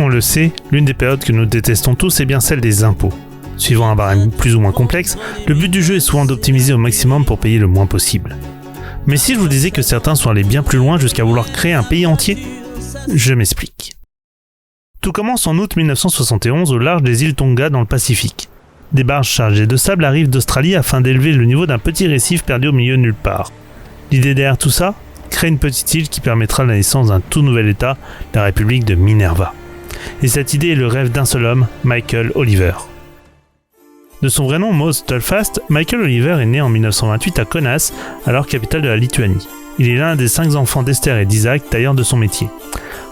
On le sait, l'une des périodes que nous détestons tous est bien celle des impôts. Suivant un barème plus ou moins complexe, le but du jeu est souvent d'optimiser au maximum pour payer le moins possible. Mais si je vous disais que certains sont allés bien plus loin jusqu'à vouloir créer un pays entier, je m'explique. Tout commence en août 1971 au large des îles Tonga dans le Pacifique. Des barges chargées de sable arrivent d'Australie afin d'élever le niveau d'un petit récif perdu au milieu de nulle part. L'idée derrière tout ça, créer une petite île qui permettra la naissance d'un tout nouvel État, la République de Minerva. Et cette idée est le rêve d'un seul homme, Michael Oliver. De son vrai nom, Mose Stolfast, Michael Oliver est né en 1928 à Kaunas, alors capitale de la Lituanie. Il est l'un des 5 enfants d'Esther et d'Isaac, tailleurs de son métier.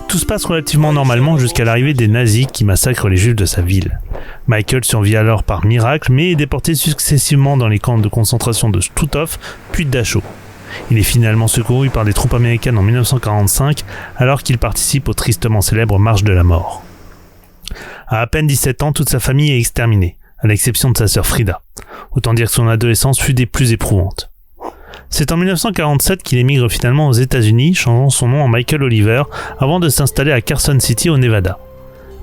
Tout se passe relativement normalement jusqu'à l'arrivée des nazis qui massacrent les juifs de sa ville. Michael survit alors par miracle, mais est déporté successivement dans les camps de concentration de Stutthof, puis de Dachau. Il est finalement secouru par des troupes américaines en 1945, alors qu'il participe aux tristement célèbres Marches de la Mort. À peine 17 ans, toute sa famille est exterminée, à l'exception de sa sœur Frida. Autant dire que son adolescence fut des plus éprouvantes. C'est en 1947 qu'il émigre finalement aux États-Unis, changeant son nom en Michael Oliver, avant de s'installer à Carson City au Nevada.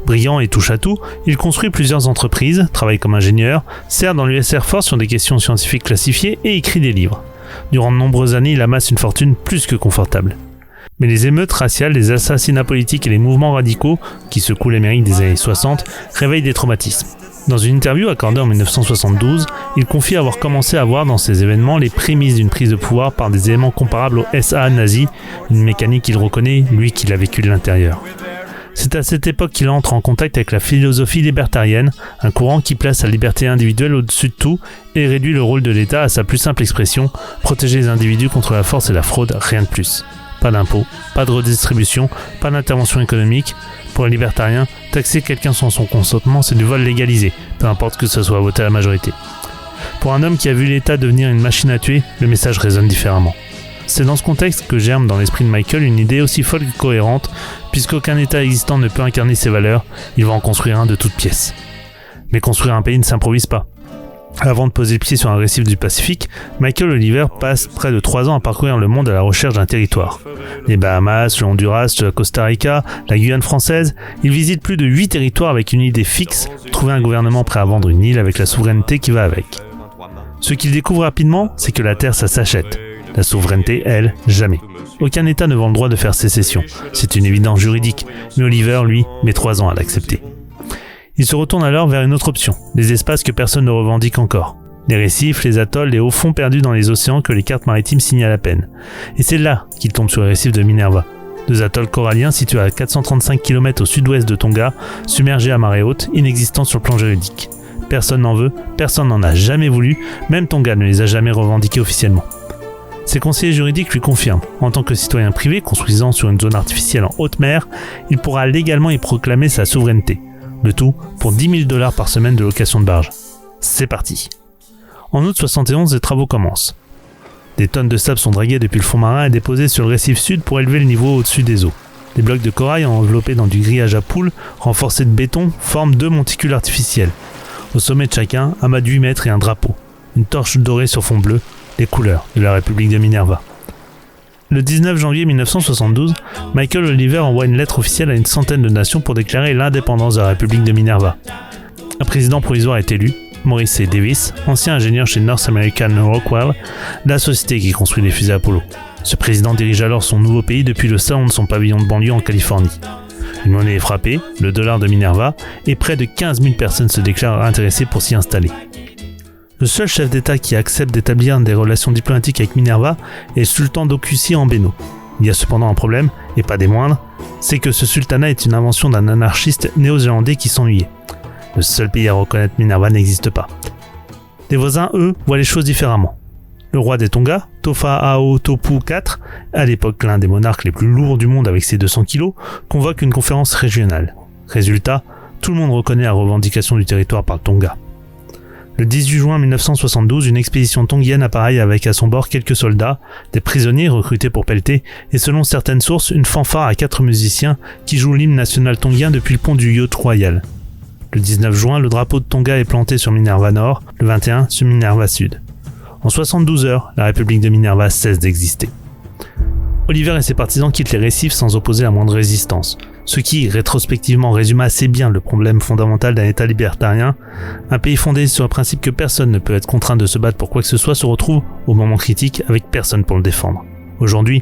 Brillant et touche-à-tout, il construit plusieurs entreprises, travaille comme ingénieur, sert dans l'US Air Force sur des questions scientifiques classifiées et écrit des livres. Durant de nombreuses années, il amasse une fortune plus que confortable. Mais les émeutes raciales, les assassinats politiques et les mouvements radicaux, qui secouent l'Amérique des années 60, réveillent des traumatismes. Dans une interview accordée en 1972, il confie avoir commencé à voir dans ces événements les prémices d'une prise de pouvoir par des éléments comparables au SA nazi, une mécanique qu'il reconnaît, lui qui l'a vécu de l'intérieur. C'est à cette époque qu'il entre en contact avec la philosophie libertarienne, un courant qui place la liberté individuelle au-dessus de tout et réduit le rôle de l'État à sa plus simple expression, protéger les individus contre la force et la fraude, rien de plus. Pas d'impôts, pas de redistribution, pas d'intervention économique. Pour les libertariens, taxer quelqu'un sans son consentement, c'est du vol légalisé, peu importe que ce soit voté à la majorité. Pour un homme qui a vu l'État devenir une machine à tuer, le message résonne différemment. C'est dans ce contexte que germe dans l'esprit de Michael une idée aussi folle que cohérente, puisqu'aucun État existant ne peut incarner ses valeurs, il va en construire un de toutes pièces. Mais construire un pays ne s'improvise pas. Avant de poser le pied sur un récif du Pacifique, Michael Oliver passe près de 3 ans à parcourir le monde à la recherche d'un territoire. Les Bahamas, le Honduras, le Costa Rica, la Guyane française, il visite plus de 8 territoires avec une idée fixe, trouver un gouvernement prêt à vendre une île avec la souveraineté qui va avec. Ce qu'il découvre rapidement, c'est que la terre ça s'achète. La souveraineté, elle, jamais. Aucun État ne vend le droit de faire sécession. C'est une évidence juridique, mais Oliver, lui, met 3 ans à l'accepter. Il se retourne alors vers une autre option, des espaces que personne ne revendique encore. Les récifs, les atolls, les hauts fonds perdus dans les océans que les cartes maritimes signalent à peine. Et c'est là qu'il tombe sur les récifs de Minerva. 2 atolls coralliens situés à 435 km au sud-ouest de Tonga, submergés à marée haute, inexistants sur le plan juridique. Personne n'en veut, personne n'en a jamais voulu, même Tonga ne les a jamais revendiqués officiellement. Ses conseillers juridiques lui confirment, en tant que citoyen privé construisant sur une zone artificielle en haute mer, il pourra légalement y proclamer sa souveraineté. Le tout pour $10 000 par semaine de location de barge. C'est parti. En août 71, les travaux commencent. Des tonnes de sable sont draguées depuis le fond marin et déposées sur le récif sud pour élever le niveau au-dessus des eaux. Des blocs de corail enveloppés dans du grillage à poules, renforcés de béton, forment 2 monticules artificiels. Au sommet de chacun, un mât de 8 mètres et un drapeau. Une torche dorée sur fond bleu, les couleurs de la République de Minerva. Le 19 janvier 1972, Michael Oliver envoie une lettre officielle à une centaine de nations pour déclarer l'indépendance de la République de Minerva. Un président provisoire est élu, Maurice C. Davis, ancien ingénieur chez North American Rockwell, la société qui construit les fusées Apollo. Ce président dirige alors son nouveau pays depuis le salon de son pavillon de banlieue en Californie. Une monnaie est frappée, le dollar de Minerva, et près de 15 000 personnes se déclarent intéressées pour s'y installer. Le seul chef d'État qui accepte d'établir des relations diplomatiques avec Minerva est le sultan d'Okusi en Béno. Il y a cependant un problème, et pas des moindres, c'est que ce sultanat est une invention d'un anarchiste néo-zélandais qui s'ennuyait. Le seul pays à reconnaître Minerva n'existe pas. Les voisins, eux, voient les choses différemment. Le roi des Tonga, Tofa'ao Topu IV, à l'époque l'un des monarques les plus lourds du monde avec ses 200 kilos, convoque une conférence régionale. Résultat, tout le monde reconnaît la revendication du territoire par le Tonga. Le 18 juin 1972, une expédition tongienne appareille avec à son bord quelques soldats, des prisonniers recrutés pour pelleter, et selon certaines sources, une fanfare à 4 musiciens qui jouent l'hymne national tongien depuis le pont du yacht royal. Le 19 juin, le drapeau de Tonga est planté sur Minerva Nord, le 21 sur Minerva Sud. En 72 heures, la République de Minerva cesse d'exister. Oliver et ses partisans quittent les récifs sans opposer la moindre résistance. Ce qui, rétrospectivement, résume assez bien le problème fondamental d'un État libertarien. Un pays fondé sur le principe que personne ne peut être contraint de se battre pour quoi que ce soit se retrouve, au moment critique, avec personne pour le défendre. Aujourd'hui,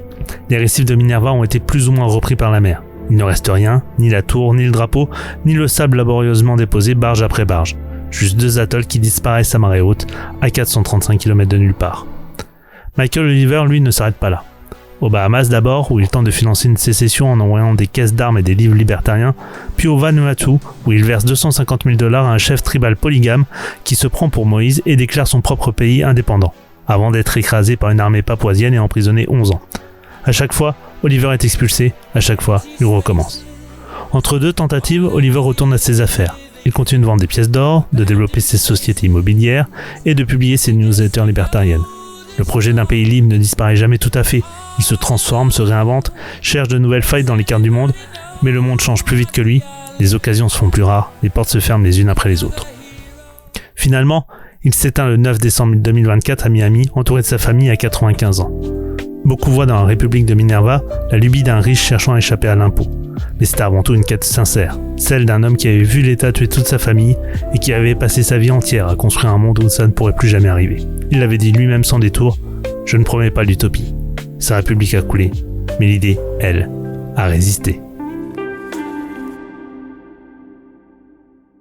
les récifs de Minerva ont été plus ou moins repris par la mer. Il ne reste rien, ni la tour, ni le drapeau, ni le sable laborieusement déposé barge après barge. Juste 2 atolls qui disparaissent à marée haute, à 435 km de nulle part. Michael Oliver, lui, ne s'arrête pas là. Aux Bahamas d'abord, où il tente de financer une sécession en envoyant des caisses d'armes et des livres libertariens, puis au Vanuatu, où il verse $250 000 à un chef tribal polygame qui se prend pour Moïse et déclare son propre pays indépendant, avant d'être écrasé par une armée papouasienne et emprisonné 11 ans. À chaque fois, Oliver est expulsé, à chaque fois, il recommence. Entre 2 tentatives, Oliver retourne à ses affaires. Il continue de vendre des pièces d'or, de développer ses sociétés immobilières et de publier ses newsletters libertariennes. Le projet d'un pays libre ne disparaît jamais tout à fait. Il se transforme, se réinvente, cherche de nouvelles failles dans les cartes du monde, mais le monde change plus vite que lui, les occasions se font plus rares, les portes se ferment les unes après les autres. Finalement, il s'éteint le 9 décembre 2024 à Miami, entouré de sa famille à 95 ans. Beaucoup voient dans la République de Minerva la lubie d'un riche cherchant à échapper à l'impôt. Mais c'était avant tout une quête sincère, celle d'un homme qui avait vu l'État tuer toute sa famille et qui avait passé sa vie entière à construire un monde où ça ne pourrait plus jamais arriver. Il l'avait dit lui-même sans détour, « Je ne promets pas l'utopie. Sa République a coulé, mais l'idée, elle, a résisté. »